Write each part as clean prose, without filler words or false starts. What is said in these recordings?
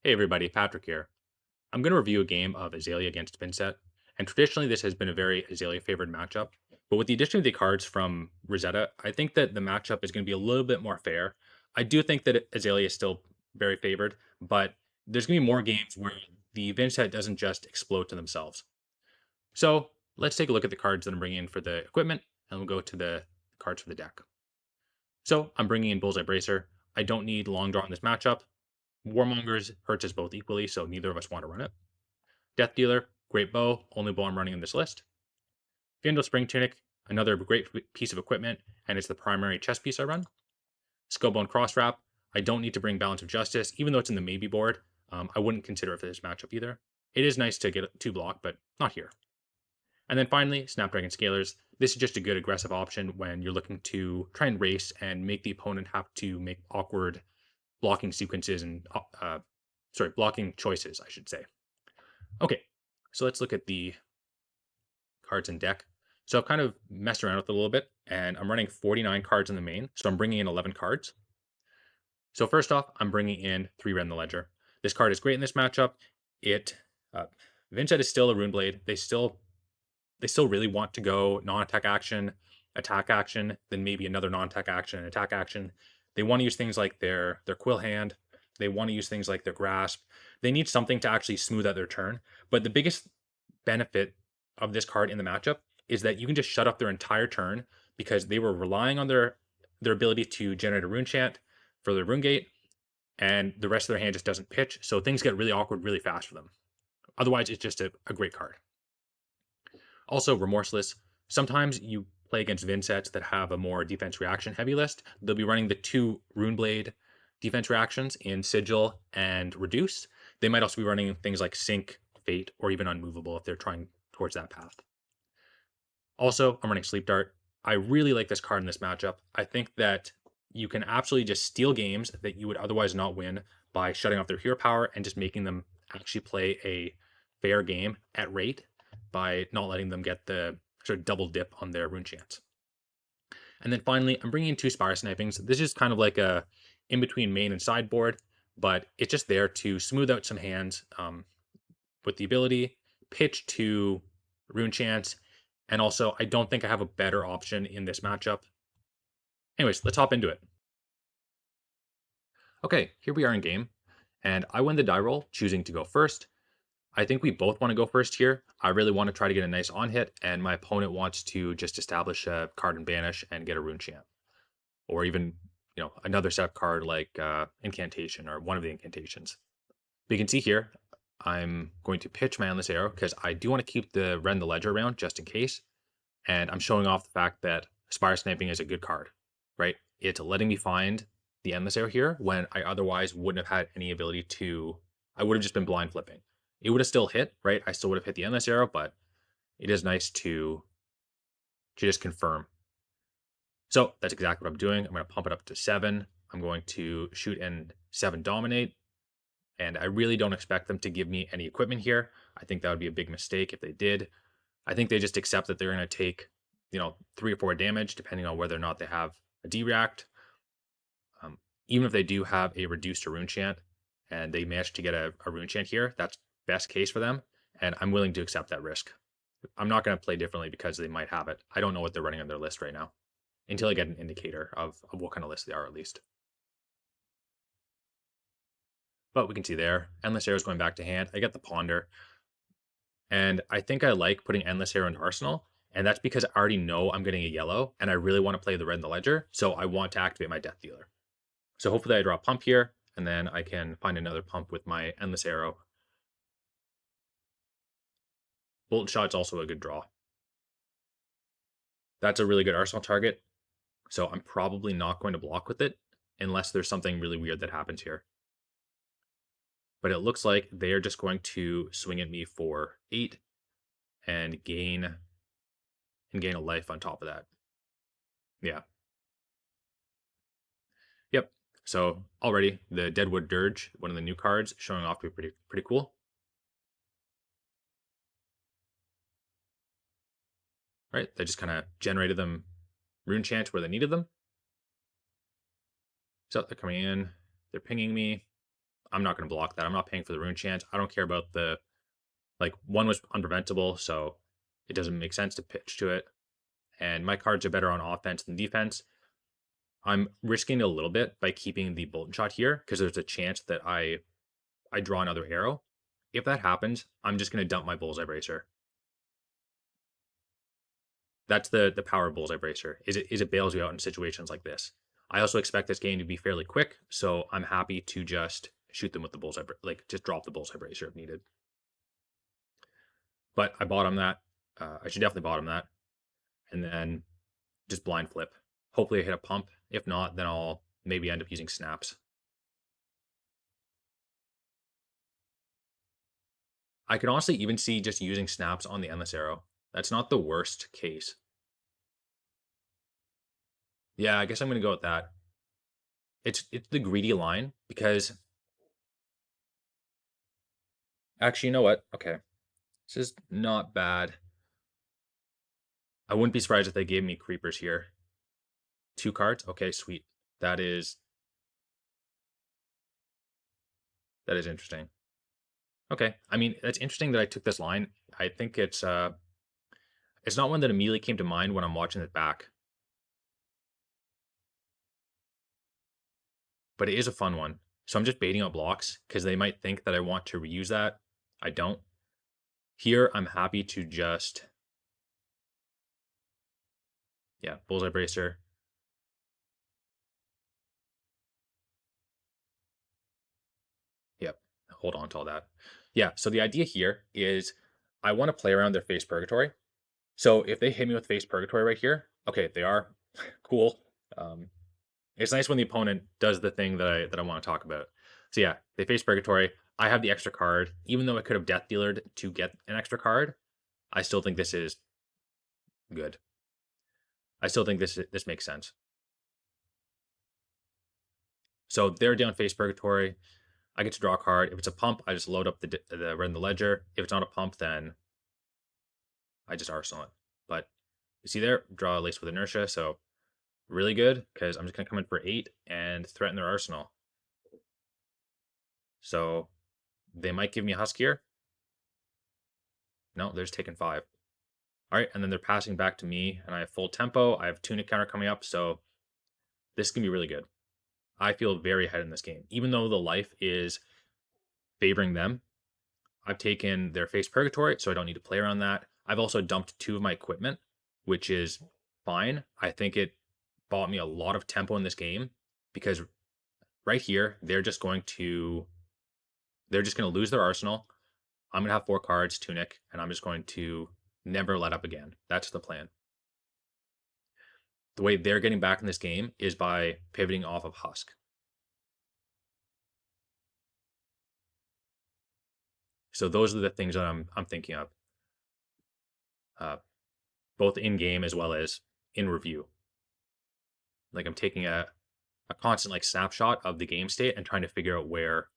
Hey everybody, Patrick here. I'm going to review a game of Azalea against Vynnset, and traditionally this has been a very Azalea favored matchup. But with the addition of the cards from Rosetta, I think that the matchup is going to be a little bit more fair. I do think that Azalea is still very favored, but there's going to be more games where the Vynnset doesn't just explode to themselves. So let's take a look at the cards that I'm bringing in for the equipment, and we'll go to the cards for the deck. So I'm bringing in Bullseye Bracer. I don't need long draw in this matchup. Warmongers hurts us both equally, so neither of us want to run it. Death Dealer, great bow, only bow I'm running in this list. Vandal Spring Tunic, another great piece of equipment, and it's the primary chest piece I run. Skullbone Cross Wrap, I don't need to bring Balance of Justice, even though it's in the maybe board. I wouldn't consider it for this matchup either. It is nice to get 2 block, but not here. And then finally, Snapdragon Scalers. This is just a good aggressive option when you're looking to try and race and make the opponent have to make awkward blocking sequences and blocking choices, I should say. Okay, so let's look at the cards in deck. So I've kind of messed around with it a little bit, and I'm running 49 cards in the main, so I'm bringing in 11 cards. So first off, I'm bringing in 3 Red in the Ledger. This card is great in this matchup. It Vynset is still a Rune Blade. They still really want to go non-attack attack action, then maybe another non-attack action, and attack action. They want to use things like their Quill Hand. They want to use things like their Grasp. They need something to actually smooth out their turn. But the biggest benefit of this card in the matchup is that you can just shut off their entire turn because they were relying on their ability to generate a rune chant for their rune gate, and the rest of their hand just doesn't pitch. So things get really awkward really fast for them. Otherwise, it's just a great card. Also, Remorseless. Sometimes you play against Vynnsets that have a more defense reaction heavy list. They'll be running the 2 Runeblade defense reactions in Sigil and Reduce. They might also be running things like Sync, Fate, or even Unmovable if they're trying towards that path. Also, I'm running Sleep Dart. I really like this card in this matchup. I think that you can absolutely just steal games that you would otherwise not win by shutting off their hero power and just making them actually play a fair game at rate by not letting them get the sort of double dip on their rune chance. And then finally, I'm bringing in 2 Spire Snipings. This is kind of like a in between main and sideboard, but it's just there to smooth out some hands with the ability, pitch to rune chance, and also I don't think I have a better option in this matchup. Anyways, let's hop into it. Okay, here we are in game, and I win the die roll, choosing to go first. I think we both want to go first here. I really want to try to get a nice on hit, and my opponent wants to just establish a card and banish and get a rune champ, or even another setup card like incantation or one of the incantations. But you can see here, I'm going to pitch my endless arrow because I do want to keep the Red in the Ledger around just in case, and I'm showing off the fact that Spire Sniping is a good card, right? It's letting me find the endless arrow here when I otherwise wouldn't have had any ability to. I would have just been blind flipping. It would have still hit, right? I still would have hit the endless arrow, but it is nice to just confirm. So that's exactly what I'm doing. I'm going to pump it up to 7. I'm going to shoot in 7 dominate, and I really don't expect them to give me any equipment here. I think that would be a big mistake if they did. I think they just accept that they're going to take, 3 or 4 damage, depending on whether or not they have a D-React. Even if they do have a reduced to rune chant, and they manage to get a rune chant here, that's best case for them, and I'm willing to accept that risk. I'm not going to play differently because they might have it. I don't know what they're running on their list right now until I get an indicator of what kind of list they are at least. But we can see there, Endless Arrow is going back to hand. I get the Ponder, and I think I like putting Endless Arrow into Arsenal, and that's because I already know I'm getting a yellow, and I really want to play the Red in the Ledger, so I want to activate my Death Dealer. So hopefully I draw a pump here, and then I can find another pump with my Endless Arrow. Bolt Shot's also a good draw. That's a really good Arsenal target, so I'm probably not going to block with it unless there's something really weird that happens here. But it looks like they are just going to swing at me for 8 and gain a life on top of that. Yeah. Yep. So already the Deadwood Dirge, one of the new cards, showing off to be pretty cool. Right? They just kind of generated them rune chant where they needed them. So they're coming in, they're pinging me. I'm not going to block that. I'm not paying for the rune chance. I don't care about the, like, one was unpreventable, so it doesn't make sense to pitch to it. And my cards are better on offense than defense. I'm risking a little bit by keeping the Bolt Shot here because there's a chance that I draw another arrow. If that happens, I'm just going to dump my Bullseye Bracer. That's the power of Bullseye Bracer. Is it bails you out in situations like this. I also expect this game to be fairly quick, so I'm happy to just shoot them with the Bullseye, like just drop the Bullseye Bracer if needed. But I bottom that. I should definitely bottom that, and then just blind flip. Hopefully I hit a pump. If not, then I'll maybe end up using snaps. I could honestly even see just using snaps on the Endless Arrow. That's not the worst case. Yeah, I guess I'm gonna go with that. It's the greedy line because actually, you know what? Okay, this is not bad. I wouldn't be surprised if they gave me creepers here. 2 cards? Okay, sweet. That is interesting. Okay. I mean, that's interesting that I took this line. I think it's not one that immediately came to mind when I'm watching it back, but it is a fun one. So I'm just baiting out blocks because they might think that I want to reuse that. I don't. Here, I'm happy to just, yeah, Bullseye Bracer. Yep. Hold on to all that. Yeah. So the idea here is I want to play around their Face Purgatory. So if they hit me with Face Purgatory right here, okay, they are cool. Um, it's nice when the opponent does the thing that I want to talk about. So yeah, they face Purgatory. I have the extra card. Even though I could have Death Dealered to get an extra card, I still think this is good. I still think this makes sense. So they're down face Purgatory. I get to draw a card. If it's a pump, I just load up the red in the ledger. If it's not a pump, then I just arsenal it. But you see there, draw a lace with Inertia. So really good because I'm just gonna come in for 8 and threaten their arsenal. So they might give me a husk here. No, they're just taking 5. All right, and then they're passing back to me, and I have full tempo. I have Tunic counter coming up, so this can be really good. I feel very ahead in this game. Even though the life is favoring them, I've taken their face Purgatory, so I don't need to play around that. I've also dumped 2 of my equipment, which is fine. I think it bought me a lot of tempo in this game because right here, they're just going to lose their arsenal. I'm going to have 4 cards, Tunic, and I'm just going to never let up again. That's the plan. The way they're getting back in this game is by pivoting off of Husk. So those are the things that I'm thinking of, uh, both in game as well as in review. Like I'm taking a constant like snapshot of the game state and trying to figure out where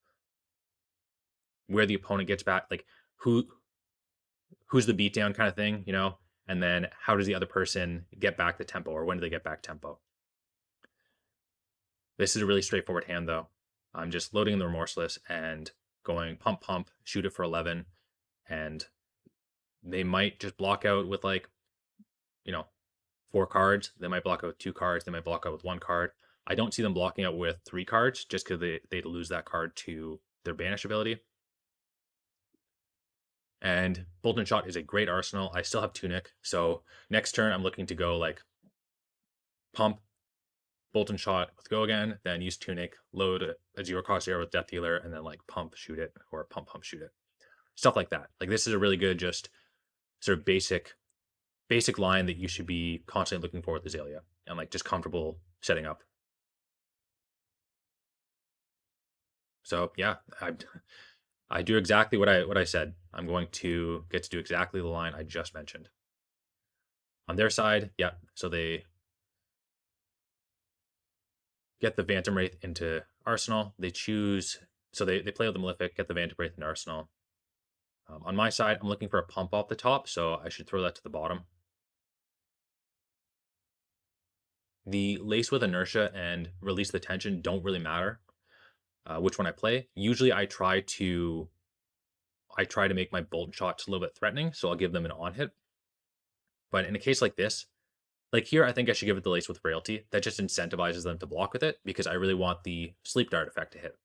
the opponent gets back, like who's the beatdown kind of thing, and then how does the other person get back the tempo, or when do they get back tempo? This is a really straightforward hand though. I'm just loading the Remorseless and going pump pump, shoot it for 11, and they might just block out with like, 4 cards. They might block out with 2 cards. They might block out with 1 card. I don't see them blocking out with 3 cards just because they'd lose that card to their banish ability. And Bolt and Shot is a great arsenal. I still have Tunic. So next turn, I'm looking to go like pump, Bolt and Shot with go again, then use Tunic, load a 0 cost arrow with Death Dealer, and then like pump, shoot it, or pump, pump, shoot it. Stuff like that. Like this is a really good, just sort of basic line that you should be constantly looking for with Azalea and like just comfortable setting up. So yeah, I do exactly what I said. I'm going to get to do exactly the line I just mentioned. On their side, yeah, so they get the Phantom Wraith into Arsenal. They choose, so they play with the Malefic, get the Phantom Wraith into Arsenal. On my side, I'm looking for a pump off the top, so I should throw that to the bottom. The Lace with Inertia and Release the Tension don't really matter. which one I play. Usually I try to make my bolt shots a little bit threatening, so I'll give them an on hit. But in a case like this, like here, I think I should give it the lace with Frailty. That just incentivizes them to block with it because I really want the sleep dart effect to hit.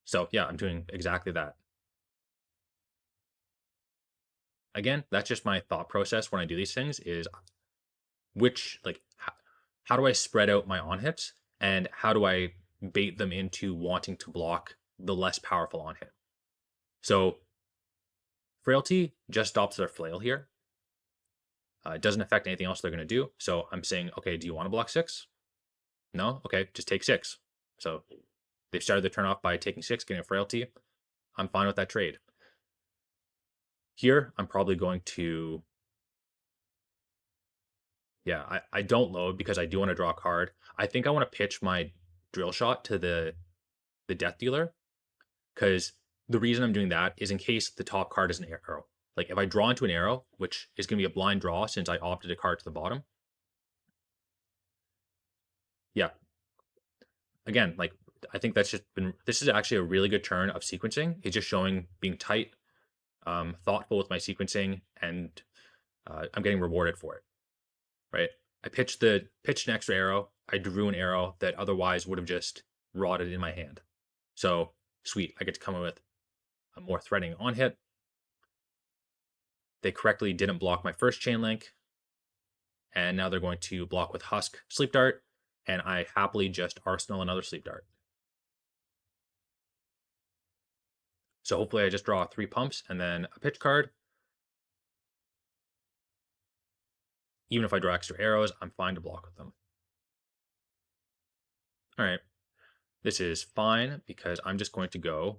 So yeah, I'm doing exactly that. Again, that's just my thought process when I do these things is which like how do I spread out my on hits and how do I bait them into wanting to block the less powerful on hit. So Frailty just stops their flail here. It doesn't affect anything else they're going to do. So I'm saying, okay, do you want to block 6? No? Okay, just take 6. So they've started the turn off by taking 6, getting a Frailty. I'm fine with that trade. Here, I'm probably going to... Yeah, I don't load because I do want to draw a card. I think I want to pitch my drill shot to the Death Dealer because the reason I'm doing that is in case the top card is an arrow. Like if I draw into an arrow, which is going to be a blind draw since I opted a card to the bottom. Yeah. Again, like I think that's just been, this is actually a really good turn of sequencing. It's just showing being tight, thoughtful with my sequencing, and I'm getting rewarded for it, right? I pitched an extra arrow. I drew an arrow that otherwise would have just rotted in my hand. So sweet, I get to come in with a more threatening on hit. They correctly didn't block my first chain link, and now they're going to block with Husk Sleep Dart, and I happily just arsenal another Sleep Dart. So hopefully I just draw 3 pumps and then a pitch card. Even if I draw extra arrows, I'm fine to block with them. All right, this is fine because I'm just going to go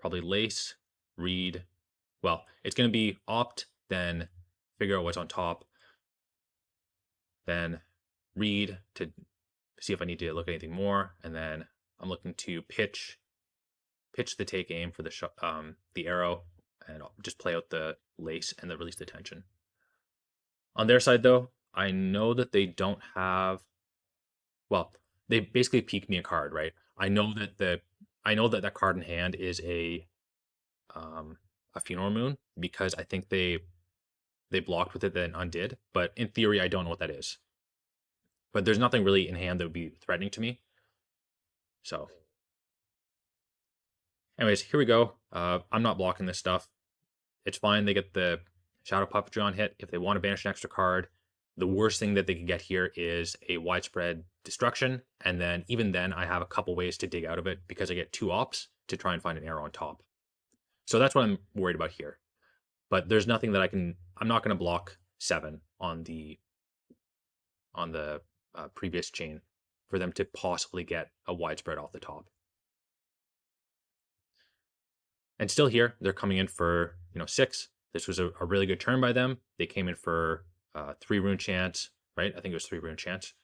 probably lace, read. Well, it's going to be opt, then figure out what's on top, then read to see if I need to look at anything more, and then I'm looking to pitch the take aim for the arrow, and I'll just play out the lace and the release the tension. On their side, though, I know that they don't have. Well, they basically peek me a card, right? I know that that card in hand is a Funeral Moon because I think they blocked with it then undid. But in theory, I don't know what that is. But there's nothing really in hand that would be threatening to me. So, anyways, here we go. I'm not blocking this stuff. It's fine. They get the Shadow Puppetry on hit. If they want to banish an extra card, the worst thing that they could get here is a widespread destruction. And then even then, I have a couple ways to dig out of it because I get 2 ops to try and find an arrow on top. So that's what I'm worried about here. But there's nothing that I'm not going to block 7 on the previous chain for them to possibly get a widespread off the top. And still here, they're coming in for 6. This was a really good turn by them. They came in for 3 rune chance, right? I think it was 3 rune chance.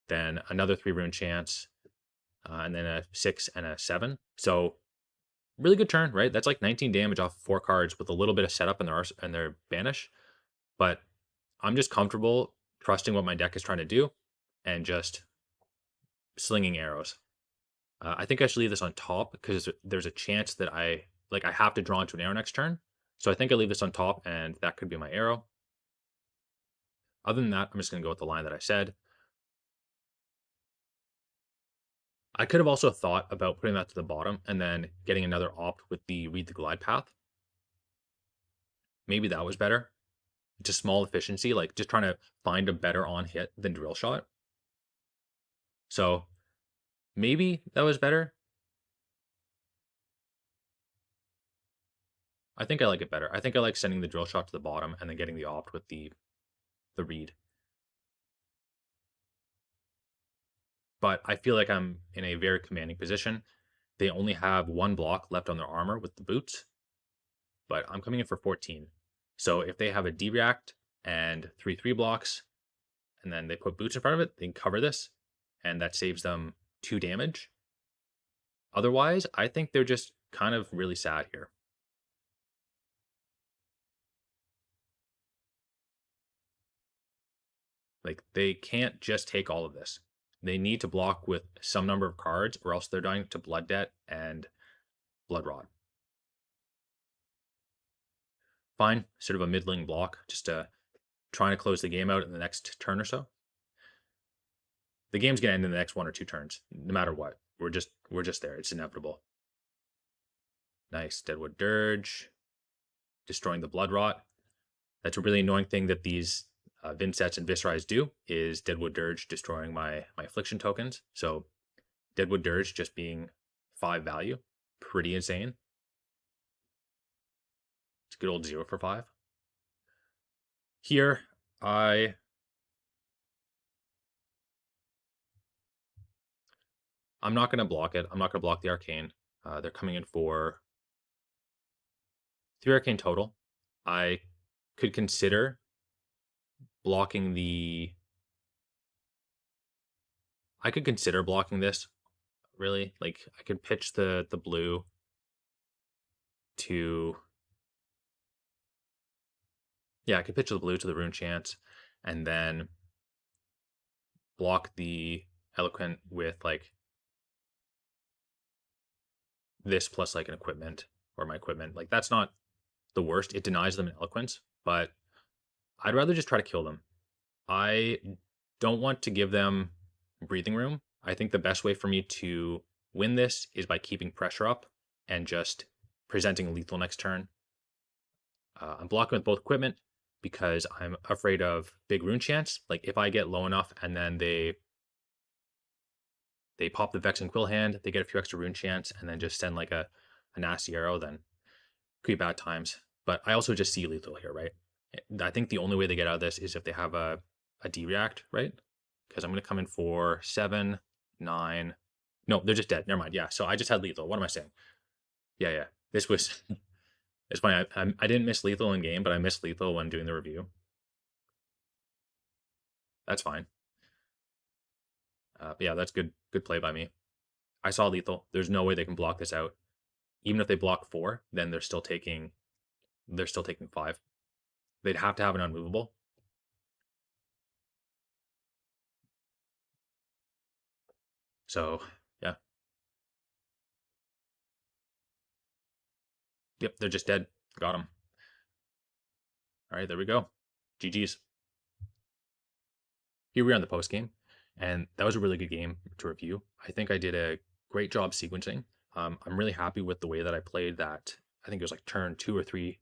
Then another 3 rune chance, and then a 6 and a 7. So really good turn, right? That's like 19 damage off 4 cards with a little bit of setup in their banish. But I'm just comfortable trusting what my deck is trying to do and just slinging arrows. I think I should leave this on top because there's a chance that I have to draw into an arrow next turn. So I think I leave this on top and that could be my arrow. Other than that, I'm just going to go with the line that I said. I could have also thought about putting that to the bottom and then getting another opt with the read the glide path. Maybe that was better. Just small efficiency, like just trying to find a better on hit than drill shot. So maybe that was better. I think I like it better. I think I like sending the drill shot to the bottom and then getting the opt with the read. But I feel like I'm in a very commanding position. They only have 1 block left on their armor with the boots, but I'm coming in for 14. So if they have a D-React and 3/3 blocks, and then they put boots in front of it, they can cover this, and that saves them 2 damage. Otherwise, I think they're just kind of really sad here. Like, they can't just take all of this. They need to block with some number of cards, or else they're dying to Blood Debt and Bloodrot. Fine, sort of a middling block, just trying to close the game out in the next turn or so. The game's gonna end in the next 1 or 2 turns, no matter what. We're just there. It's inevitable. Nice Deadwood Dirge, destroying the Bloodrot. That's a really annoying thing that these Vynnsets and Viscerais do, is Deadwood Dirge destroying my Affliction tokens. So Deadwood Dirge just being 5 value, pretty insane. It's a good old 0 for 5. Here, I'm not going to block it. I'm not going to block the Arcane. They're coming in for 3 Arcane total. I could consider blocking I could consider blocking this, really. Like, I could pitch the blue to... Yeah, I could pitch the blue to the Rune Chance, and then block the Eloquent with, like, this plus, like, an equipment, or my equipment. Like, that's not the worst. It denies them an Eloquence, but I'd rather just try to kill them. I don't want to give them breathing room. I think the best way for me to win this is by keeping pressure up and just presenting lethal next turn. I'm blocking with both equipment because I'm afraid of big Rune Chance. Like, if I get low enough and then they pop the Vex and Quill hand, they get a few extra Rune Chance, and then just send like a nasty arrow, then could be bad times. But I also just see lethal here, right? I think the only way they get out of this is if they have a D-react, right? Because I'm going to come in for 7, 9. No, they're just dead. Never mind. Yeah, so I just had lethal. What am I saying? Yeah. This was... It's funny. I didn't miss lethal in game, but I missed lethal when doing the review. That's fine. But yeah, that's good play by me. I saw lethal. There's no way they can block this out. Even if they block 4, then they're still taking 5. They'd have to have an unmovable. So, yeah. Yep, they're just dead. Got them. All right, there we go. GG's. Here we are on the post game, and that was a really good game to review. I think I did a great job sequencing. I'm really happy with the way that I played that. I think it was like turn 2 or 3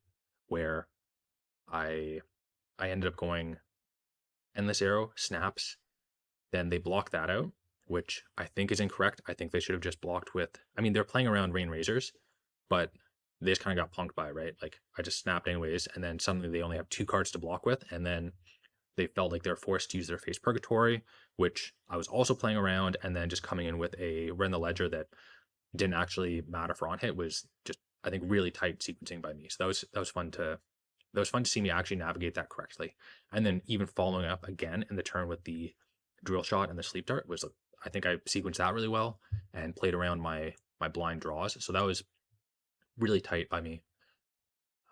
where I ended up going Endless Arrow, Snaps, then they blocked that out, which I think is incorrect. I think they should have just blocked with... I mean, they're playing around Rain Razors, but they just kind of got punked by, right? Like, I just snapped anyways, and then suddenly they only have 2 cards to block with, and then they felt like they're forced to use their Face Purgatory, which I was also playing around, and then just coming in with a Rend the Ledger that didn't actually matter for on hit was just, I think, really tight sequencing by me. So that was fun to see me actually navigate that correctly. And then even following up again in the turn with the Drill Shot and the Sleep Dart was, I think I sequenced that really well and played around my blind draws. So that was really tight by me.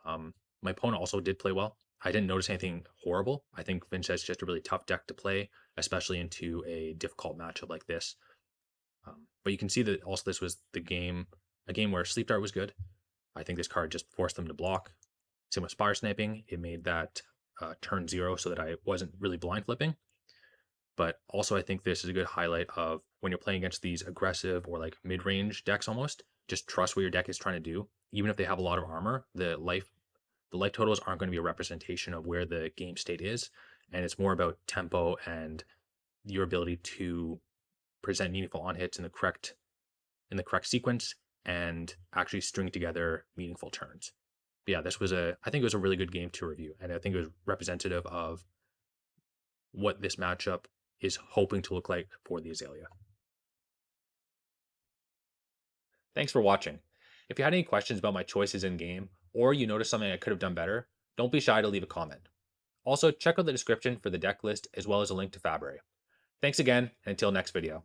My opponent also did play well. I didn't notice anything horrible. I think Vynnset's just a really tough deck to play, especially into a difficult matchup like this. But you can see that also this was a game where Sleep Dart was good. I think this card just forced them to block. Same with Spire Sniping. It made that turn 0 so that I wasn't really blind flipping. But also I think this is a good highlight of when you're playing against these aggressive or like mid-range decks almost, just trust what your deck is trying to do. Even if they have a lot of armor, the life totals aren't going to be a representation of where the game state is. And it's more about tempo and your ability to present meaningful on hits in the correct sequence and actually string together meaningful turns. But yeah, I think it was a really good game to review, and I think it was representative of what this matchup is hoping to look like for the Azalea. Thanks for watching. If you had any questions about my choices in game, or you noticed something I could have done better, don't be shy to leave a comment. Also, check out the description for the deck list as well as a link to FaBrary. Thanks again, and until next video.